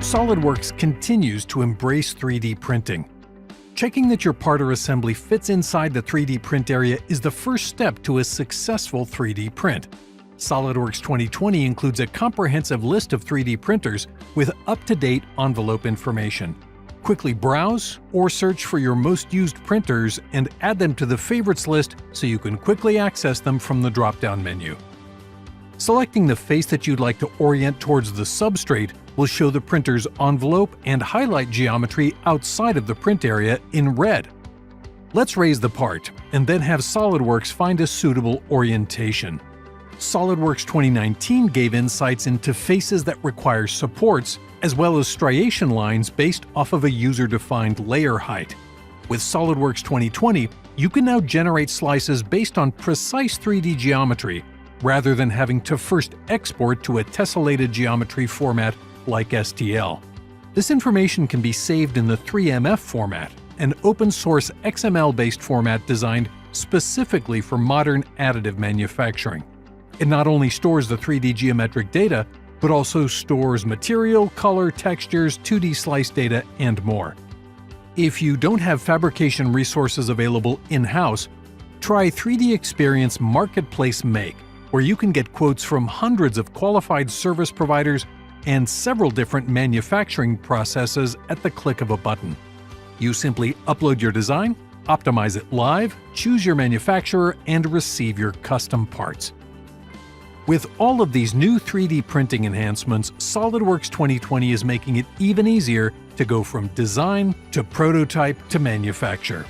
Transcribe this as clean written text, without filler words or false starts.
SOLIDWORKS continues to embrace 3D printing. Checking that your part or assembly fits inside the 3D print area is the first step to a successful 3D print. SOLIDWORKS 2020 includes a comprehensive list of 3D printers with up-to-date envelope information. Quickly browse or search for your most used printers and add them to the favorites list so you can quickly access them from the drop-down menu. Selecting the face that you'd like to orient towards the substrate will show the printer's envelope and highlight geometry outside of the print area in red. Let's raise the part and then have SOLIDWORKS find a suitable orientation. SOLIDWORKS 2019 gave insights into faces that require supports, as well as striation lines based off of a user-defined layer height. With SOLIDWORKS 2020, you can now generate slices based on precise 3D geometry, rather than having to first export to a tessellated geometry format like STL. This information can be saved in the 3MF format, an open-source XML-based format designed specifically for modern additive manufacturing. It not only stores the 3D geometric data, but also stores material, color, textures, 2D slice data, and more. If you don't have fabrication resources available in-house, try 3D Experience Marketplace Make, where you can get quotes from hundreds of qualified service providers and several different manufacturing processes at the click of a button. You simply upload your design, optimize it live, choose your manufacturer, and receive your custom parts. With all of these new 3D printing enhancements, SOLIDWORKS 2020 is making it even easier to go from design to prototype to manufacture.